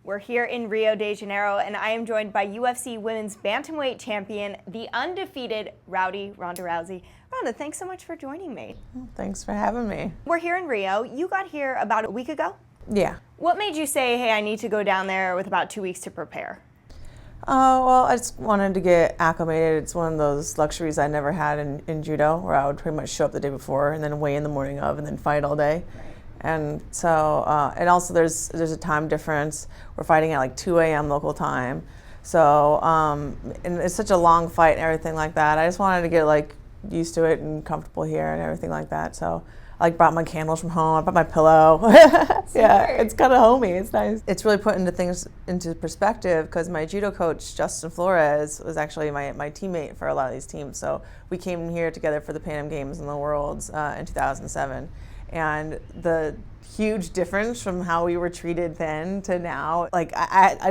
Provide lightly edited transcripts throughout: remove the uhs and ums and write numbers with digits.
We're here in Rio de Janeiro, and I am joined by UFC Women's Bantamweight Champion, the undefeated Ronda Rousey. Ronda, thanks so much for joining me. Thanks for having me. We're here in Rio. You got here about a week ago? Yeah. What made you say, hey, I need to go down there with about 2 weeks to prepare? Well, I just wanted to get acclimated. It's one of those luxuries I never had in judo, where I would pretty much show up the day before and then weigh in the morning of and then fight all day. Right. And so, and also there's a time difference. We're fighting at like 2 a.m. local time. So, and it's such a long fight and everything like that. I just wanted to get like used to it and comfortable here and everything like that. So I brought my candles from home. I brought my pillow. Yeah, it's kind of homey. It's nice. It's really put things into perspective because my judo coach, Justin Flores, was actually my teammate for a lot of these teams. So we came here together for the Pan Am Games and the Worlds in 2007. And the huge difference from how we were treated then to now, like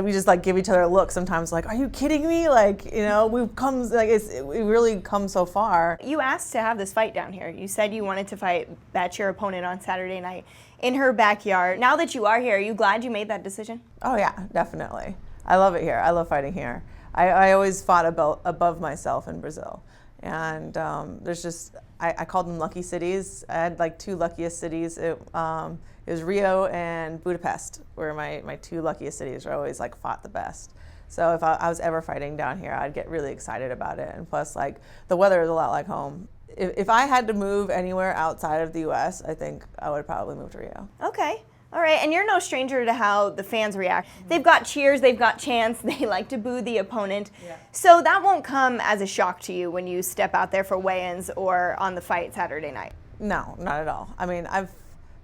we just like give each other a look sometimes, like, are you kidding me? Like, you know, we've come, like, we really come so far. You asked to have this fight down here. You said you wanted to fight Bethe, your opponent, on Saturday night in her backyard. Now that you are here, are you glad you made that decision? Oh yeah, definitely. I love it here. I love fighting here. I always fought above myself in Brazil. And there's just, I called them lucky cities. I had like two luckiest cities. It was Rio and Budapest were my two luckiest cities, where I always like fought the best. So if I was ever fighting down here, I'd get really excited about it. And plus, like, the weather is a lot like home. If I had to move anywhere outside of the U.S., I think I would probably move to Rio. Okay. All right, and you're no stranger to how the fans react. They've got cheers, they've got chants, they like to boo the opponent. Yeah. So that won't come as a shock to you when you step out there for weigh-ins or on the fight Saturday night? No, not at all. I mean, I've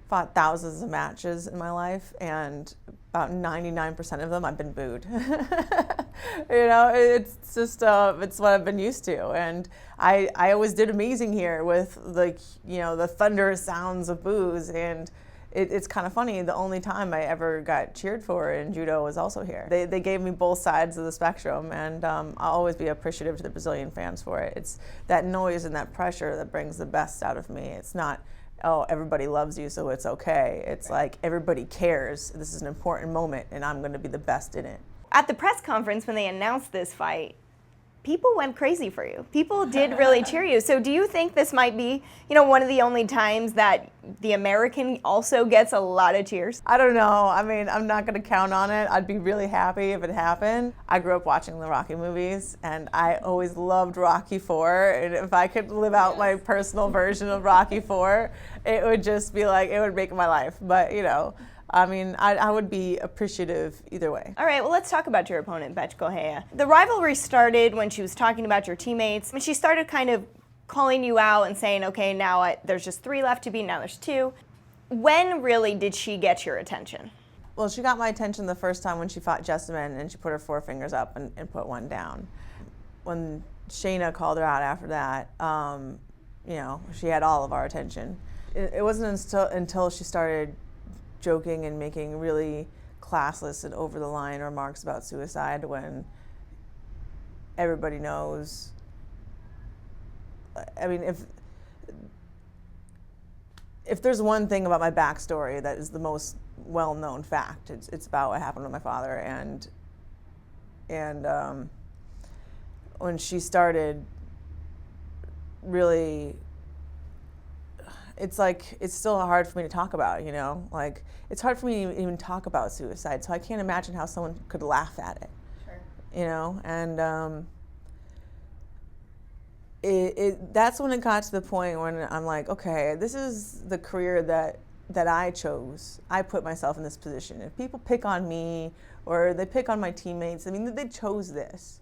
fought thousands of matches in my life, and about 99% of them I've been booed. You know, it's just, it's what I've been used to. And I always did amazing here with, like, you know, the thunderous sounds of boos. And it's kind of funny, the only time I ever got cheered for in judo was also here. They gave me both sides of the spectrum, and I'll always be appreciative to the Brazilian fans for it. It's that noise and that pressure that brings the best out of me. It's not, oh, everybody loves you, so it's okay. It's like, everybody cares. This is an important moment, and I'm going to be the best in it. At the press conference when they announced this fight, people went crazy for you. People did really cheer you. So do you think this might be, you know, one of the only times that the American also gets a lot of cheers? I don't know. I mean, I'm not going to count on it. I'd be really happy if it happened. I grew up watching the Rocky movies, and I always loved Rocky IV. And if I could live out my personal version of Rocky IV, it would just be like, it would make my life. But, you know, I mean, I would be appreciative either way. All right, well, let's talk about your opponent, Bethe Correia. The rivalry started when she was talking about your teammates. When she started kind of calling you out and saying, okay, now there's just 3 left to beat, now there's 2. When really did she get your attention? Well, she got my attention the first time when she fought Jessamine, and she put her 4 fingers up and put one down. When Shayna called her out after that, you know, she had all of our attention. It wasn't until she started joking and making really classless and over-the-line remarks about suicide when everybody knows. I mean, if there's one thing about my backstory that is the most well-known fact, it's about what happened with my father. And when she started really, it's like, it's still hard for me to talk about, you know? Like, it's hard for me to even talk about suicide, so I can't imagine how someone could laugh at it. Sure. You know? And that's when it got to the point when I'm like, okay, this is the career that I chose. I put myself in this position. If people pick on me or they pick on my teammates, I mean, they chose this.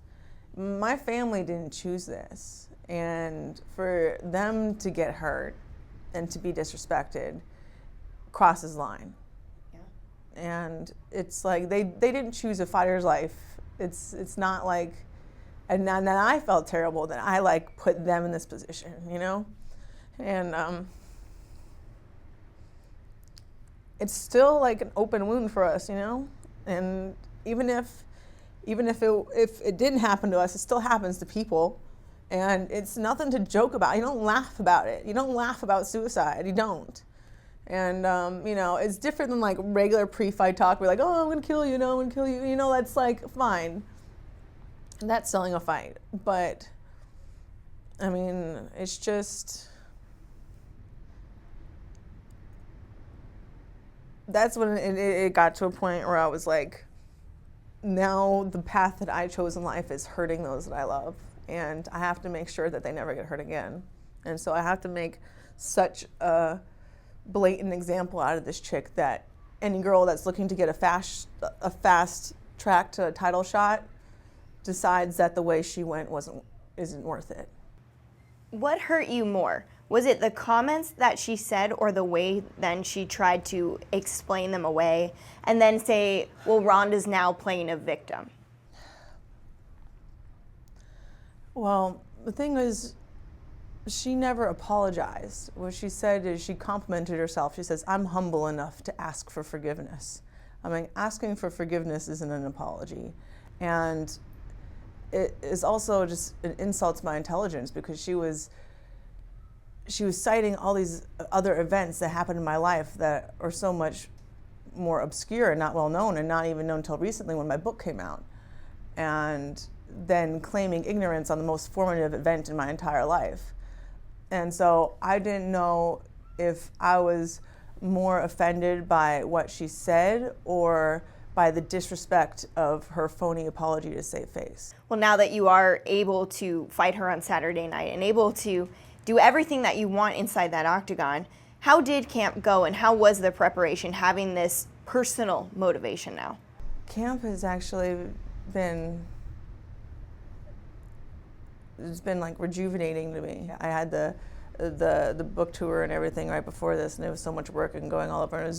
My family didn't choose this. And for them to get hurt and to be disrespected crosses line. Yeah. And it's like they didn't choose a fighter's life. It's not like, and then I felt terrible that I like put them in this position, you know? And it's still like an open wound for us, you know? And even if it didn't happen to us, it still happens to people. And it's nothing to joke about. You don't laugh about it. You don't laugh about suicide. You don't. And, you know, it's different than like regular pre-fight talk. We're like, oh, I'm going to kill you, no, I'm going to kill you. You know, that's like fine. That's selling a fight. But, I mean, it's just, that's when it got to a point where I was like, now the path that I chose in life is hurting those that I love. And I have to make sure that they never get hurt again. And so I have to make such a blatant example out of this chick that any girl that's looking to get a fast track to a title shot decides that the way she went isn't worth it. What hurt you more? Was it the comments that she said or the way then she tried to explain them away and then say, well, Ronda's now playing a victim? Well, the thing is, she never apologized. What she said is she complimented herself. She says, I'm humble enough to ask for forgiveness. I mean, asking for forgiveness isn't an apology. And it is also just an insult to my intelligence because she was citing all these other events that happened in my life that are so much more obscure and not well known and not even known until recently when my book came out. And then claiming ignorance on the most formative event in my entire life. And so I didn't know if I was more offended by what she said or by the disrespect of her phony apology to save face. Well, now that you are able to fight her on Saturday night and able to do everything that you want inside that octagon, how did camp go and how was the preparation having this personal motivation now? Camp has actually been, it's been like rejuvenating to me. I had the book tour and everything right before this, and it was so much work and going all over. And it was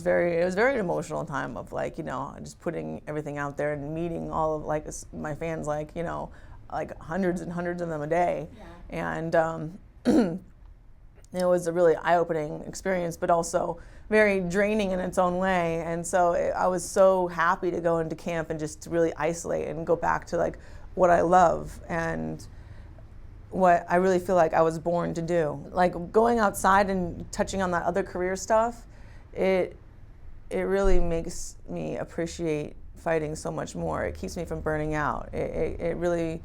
very emotional time of like, you know, just putting everything out there and meeting all of like my fans, like, you know, like hundreds and hundreds of them a day. Yeah. And it was a really eye-opening experience, but also very draining in its own way. And so I was so happy to go into camp and just to really isolate and go back to like what I love and what I really feel like I was born to do. Like going outside and touching on that other career stuff, it really makes me appreciate fighting so much more. It keeps me from burning out. It really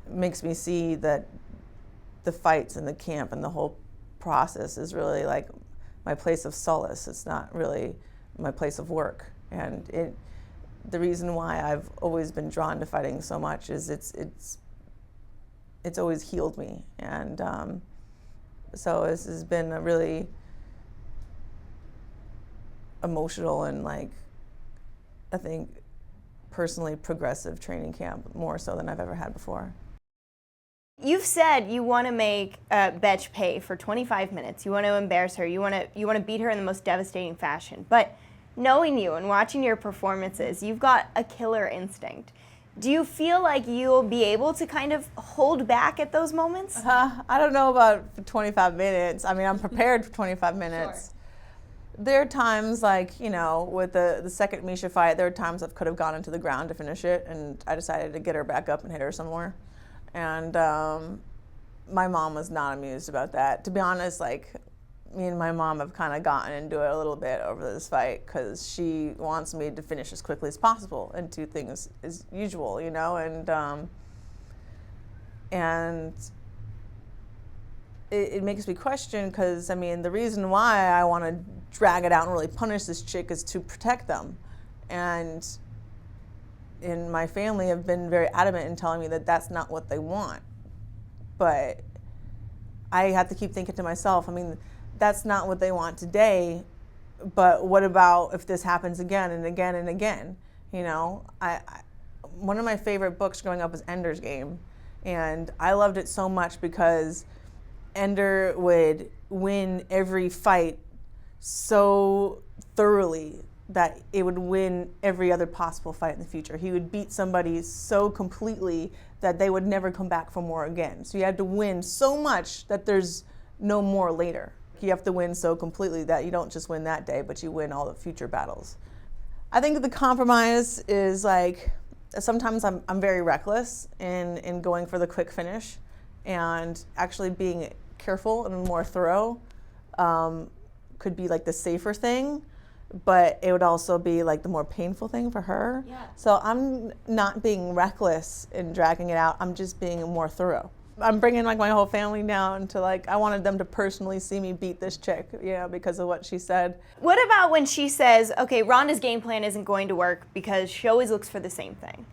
makes me see that the fights and the camp and the whole process is really like my place of solace. It's not really my place of work. And the reason why I've always been drawn to fighting so much is it's always healed me. And so this has been a really emotional and like, I think personally progressive training camp, more so than I've ever had before. You've said you want to make Bethe pay for 25 minutes. You want to embarrass her. You want to beat her in the most devastating fashion. But knowing you and watching your performances, you've got a killer instinct. Do you feel like you'll be able to kind of hold back at those moments? I don't know about 25 minutes. I mean, I'm prepared for 25 minutes. Sure. There are times like, you know, with the second Misha fight, there are times I could have gone into the ground to finish it, and I decided to get her back up and hit her somewhere. And my mom was not amused about that. To be honest, like, me and my mom have kind of gotten into it a little bit over this fight because she wants me to finish as quickly as possible and do things as usual, you know, and it makes me question because, I mean, the reason why I want to drag it out and really punish this chick is to protect them. And in my family have been very adamant in telling me that that's not what they want. But I have to keep thinking to myself, I mean, that's not what they want today, but what about if this happens again and again and again? You know, one of my favorite books growing up was Ender's Game, and I loved it so much because Ender would win every fight so thoroughly that it would win every other possible fight in the future. He would beat somebody so completely that they would never come back for more again. So you had to win so much that there's no more later. You have to win so completely that you don't just win that day, but you win all the future battles. I think the compromise is like, sometimes I'm very reckless in going for the quick finish and actually being careful and more thorough. could be like the safer thing, but it would also be like the more painful thing for her. Yeah. So I'm not being reckless in dragging it out. I'm just being more thorough. I'm bringing like my whole family down to like, I wanted them to personally see me beat this chick, you know, because of what she said. What about when she says, okay, Ronda's game plan isn't going to work because she always looks for the same thing?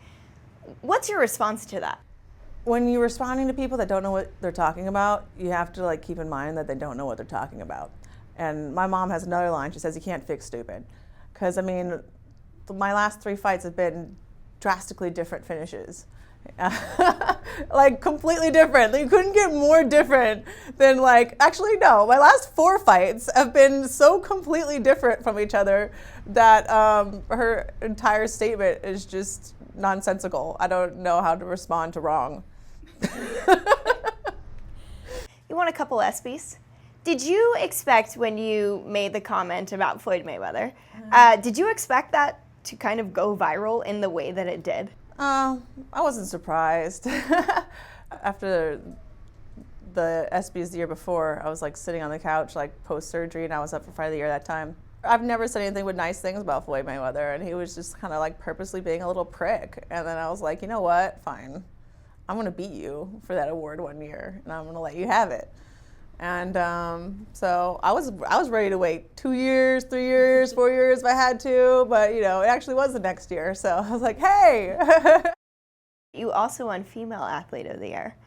What's your response to that? When you're responding to people that don't know what they're talking about, you have to like keep in mind that they don't know what they're talking about. And my mom has another line. She says, you can't fix stupid. Because, I mean, my last 3 fights have been drastically different finishes. Like, completely different. You couldn't get more different than, like, actually, no. My last 4 fights have been so completely different from each other that her entire statement is just nonsensical. I don't know how to respond to wrong. You won a couple ESPYs. Did you expect when you made the comment about Floyd Mayweather, did you expect that to kind of go viral in the way that it did? I wasn't surprised. After the ESPYs the year before, I was like sitting on the couch like post-surgery, and I was up for Fight of the Year that time. I've never said anything but nice things about Floyd Mayweather, and he was just kind of like purposely being a little prick. And then I was like, you know what, fine. I'm gonna beat you for that award one year, and I'm gonna let you have it. And so I was ready to wait 2 years, 3 years, 4 years if I had to, but you know, it actually was the next year. So I was like, hey. You also won Female Athlete of the Year.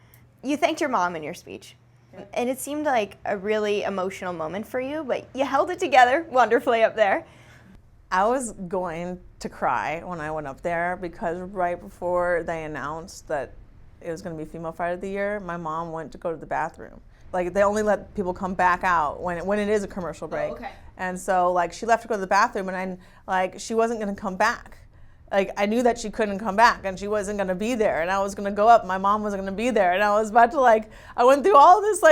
You thanked your mom in your speech, and it seemed like a really emotional moment for you, but you held it together wonderfully up there. I was going to cry when I went up there because right before they announced that it was going to be Female Fight of the Year, my mom went to go to the bathroom. Like, they only let people come back out when it is a commercial break. Oh, okay. And so, like, she left to go to the bathroom, and she wasn't going to come back. Like, I knew that she couldn't come back, and she wasn't going to be there, and I was going to go up, my mom wasn't going to be there, and I was about to, like, I went through all this,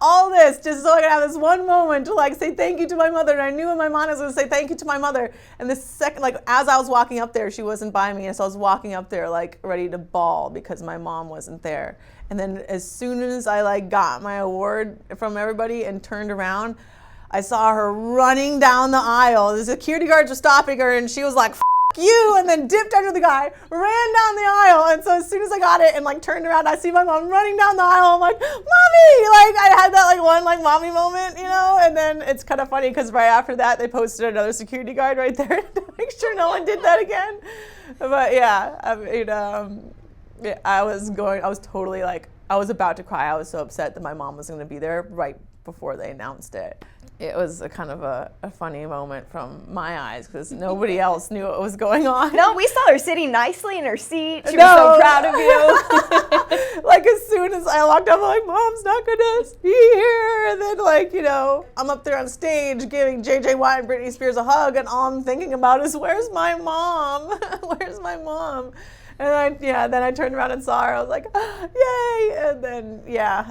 all this, just so I could have this one moment to, like, say thank you to my mother, and I knew in my mind I was going to say thank you to my mother, and the second, like, as I was walking up there, she wasn't by me, and so I was walking up there, like, ready to bawl because my mom wasn't there. And then as soon as I, like, got my award from everybody and turned around, I saw her running down the aisle. The security guards were stopping her, and she was like, you, and then dipped under the guy, ran down the aisle. And so as soon as I got it and like turned around, I see my mom running down the aisle. I'm like, mommy, like I had that like one like mommy moment, you know. And then it's kind of funny because right after that they posted another security guard right there to make sure no one did that again. But yeah, I mean, yeah, I was totally like, I was about to cry. I was so upset that my mom was going to be there right before they announced it. It was a kind of a funny moment from my eyes because nobody else knew what was going on. No, we saw her sitting nicely in her seat. She was so proud of you. Like as soon as I walked up, I'm like, Mom's not gonna be here. And then like, you know, I'm up there on stage giving JJ Watt and Britney Spears a hug, and all I'm thinking about is, where's my mom? Where's my mom? And then I turned around and saw her. I was like, yay!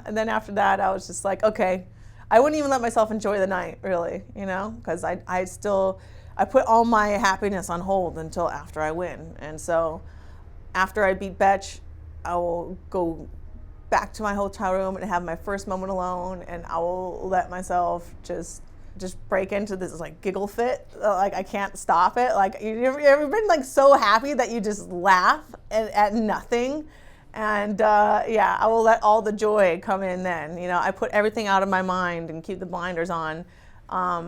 And then after that, I was just like, okay. I wouldn't even let myself enjoy the night, really, you know, because I put all my happiness on hold until after I win. And so after I beat Bethe, I will go back to my hotel room and have my first moment alone, and I will let myself just break into this like giggle fit. Like I can't stop it. Like you ever been like so happy that you just laugh at nothing? And yeah, I will let all the joy come in then. You know, I put everything out of my mind and keep the blinders on.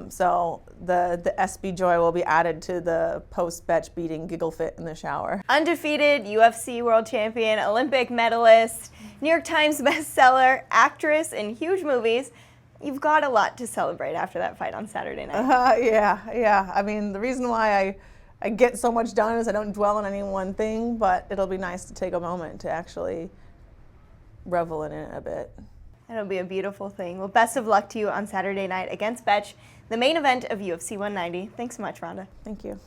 So the SB joy will be added to the post-Bethe beating giggle fit in the shower. Undefeated UFC world champion, Olympic medalist, New York Times bestseller, actress in huge movies. You've got a lot to celebrate after that fight on Saturday night. Yeah. I mean, the reason why I get so much done is I don't dwell on any one thing, but it'll be nice to take a moment to actually revel in it a bit. It'll be a beautiful thing. Well, best of luck to you on Saturday night against Bethe, the main event of UFC 190. Thanks so much, Ronda. Thank you.